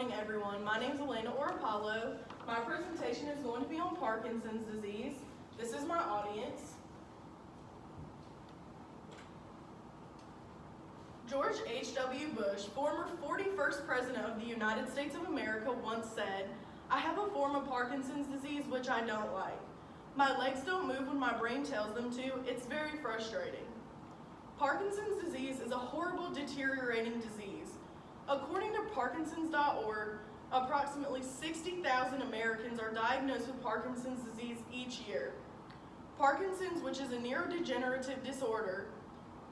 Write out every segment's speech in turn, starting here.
morning, everyone. My name is Elena Orapollo. My presentation is going to be on Parkinson's disease. This is my audience. George H.W. Bush, former 41st President of the United States of America, once said, "I have a form of Parkinson's disease which I don't like. My legs don't move when my brain tells them to. It's very frustrating." Parkinson's disease is a horrible, deteriorating disease. According to Parkinson's.org, approximately 60,000 Americans are diagnosed with Parkinson's disease each year. Parkinson's, which is a neurodegenerative disorder,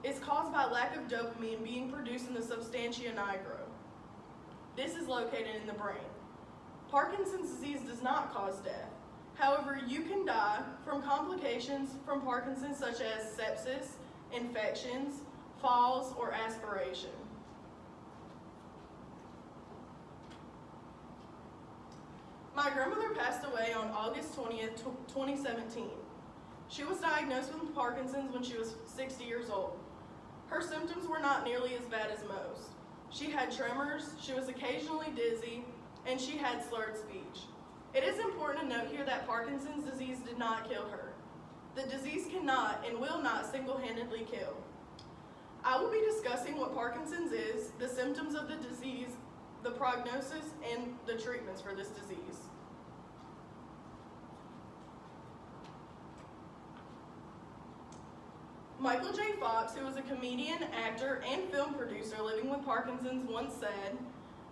is caused by lack of dopamine being produced in the substantia nigra. This is located in the brain. Parkinson's disease does not cause death. However, you can die from complications from Parkinson's such as sepsis, infections, falls, or aspiration. My grandmother passed away on August 20th, 2017. She was diagnosed with Parkinson's when she was 60 years old. Her symptoms were not nearly as bad as most. She had tremors, she was occasionally dizzy, and she had slurred speech. It is important to note here that Parkinson's disease did not kill her. The disease cannot and will not single-handedly kill. I will be discussing what Parkinson's is, the symptoms of the disease, the prognosis, and the treatments for this disease. Michael J. Fox, who was a comedian, actor, and film producer living with Parkinson's, once said,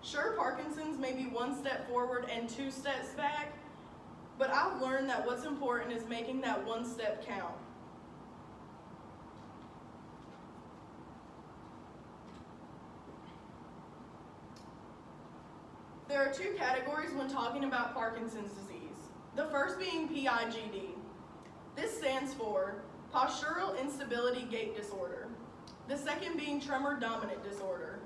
"Sure, Parkinson's may be one step forward and 2 steps back, but I've learned that what's important is making that one step count." There are 2 categories when talking about Parkinson's disease. The first being PIGD. This stands for Postural Instability Gait Disorder. The second being Tremor Dominant Disorder.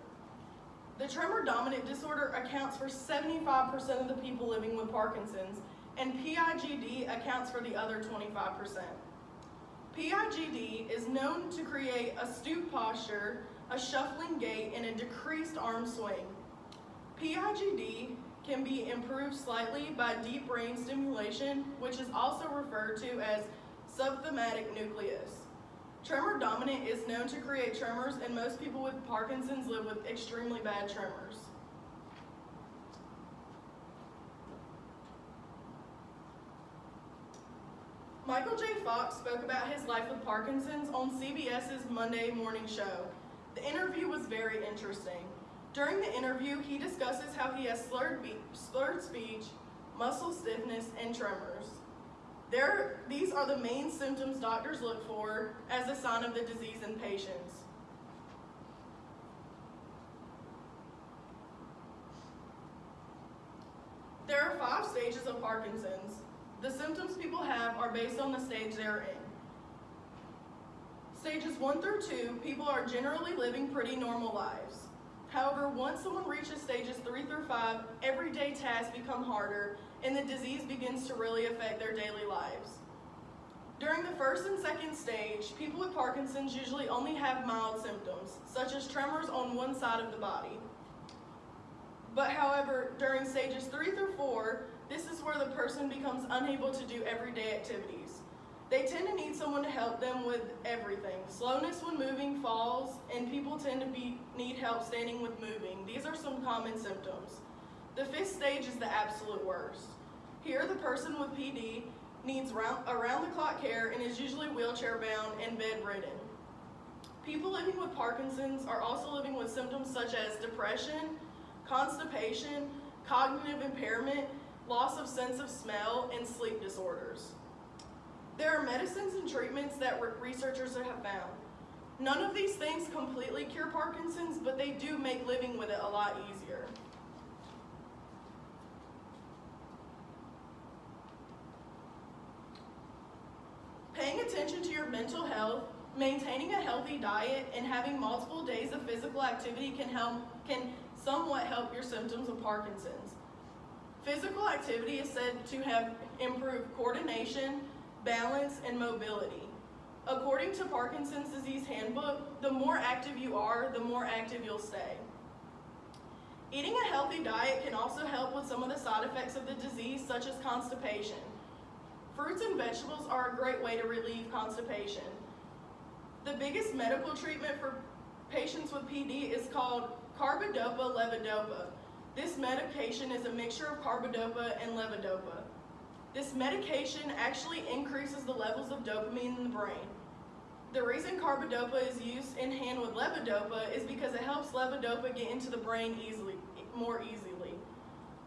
The Tremor Dominant Disorder accounts for 75% of the people living with Parkinson's, and PIGD accounts for the other 25%. PIGD is known to create a stoop posture, a shuffling gait, and a decreased arm swing. PIGD can be improved slightly by deep brain stimulation, which is also referred to as subthematic nucleus. Tremor dominant is known to create tremors, and most people with Parkinson's live with extremely bad tremors. Michael J. Fox spoke about his life with Parkinson's on CBS's Monday morning show. The interview was very interesting. During the interview, he discusses how he has slurred speech, muscle stiffness, and tremors. These are the main symptoms doctors look for as a sign of the disease in patients. There are 5 stages of Parkinson's. The symptoms people have are based on the stage they're in. Stages 1 through 2, people are generally living pretty normal lives. However, once someone reaches stages 3 through 5, everyday tasks become harder, and the disease begins to really affect their daily lives. During the first and second stage, people with Parkinson's usually only have mild symptoms, such as tremors on one side of the body. But however, during stages 3 through 4, this is where the person becomes unable to do everyday activities. They tend to need someone to help them with everything. Slowness when moving, falls, and people tend to need help standing with moving. These are some common symptoms. The 5th stage is the absolute worst. Here, the person with PD needs around-the-clock care and is usually wheelchair-bound and bedridden. People living with Parkinson's are also living with symptoms such as depression, constipation, cognitive impairment, loss of sense of smell, and sleep disorders. There are medicines and treatments that researchers have found. None of these things completely cure Parkinson's, but they do make living with it a lot easier. Paying attention to your mental health, maintaining a healthy diet, and having multiple days of physical activity can somewhat help your symptoms of Parkinson's. Physical activity is said to have improved coordination, balance, and mobility. According to Parkinson's Disease Handbook, the more active you are, the more active you'll stay. Eating a healthy diet can also help with some of the side effects of the disease, such as constipation. Fruits and vegetables are a great way to relieve constipation. The biggest medical treatment for patients with PD is called carbidopa-levodopa. This medication is a mixture of carbidopa and levodopa. This medication actually increases the levels of dopamine in the brain. The reason carbidopa is used in hand with levodopa is because it helps levodopa get into the brain more easily.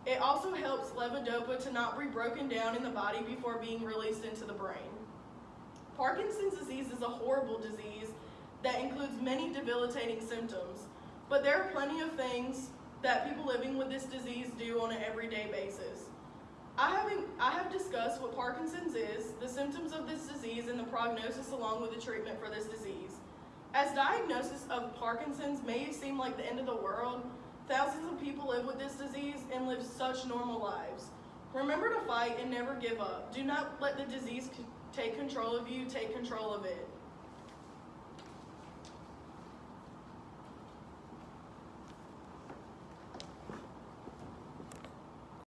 It also helps levodopa to not be broken down in the body before being released into the brain. Parkinson's disease is a horrible disease that includes many debilitating symptoms, but there are plenty of things that people living with this disease do on an everyday basis. I have discussed what Parkinson's is, the symptoms of this disease, and the prognosis along with the treatment for this disease. As diagnosis of Parkinson's may seem like the end of the world, thousands of people live with this disease and live such normal lives. Remember to fight and never give up. Do not let the disease take control of you, take control of it.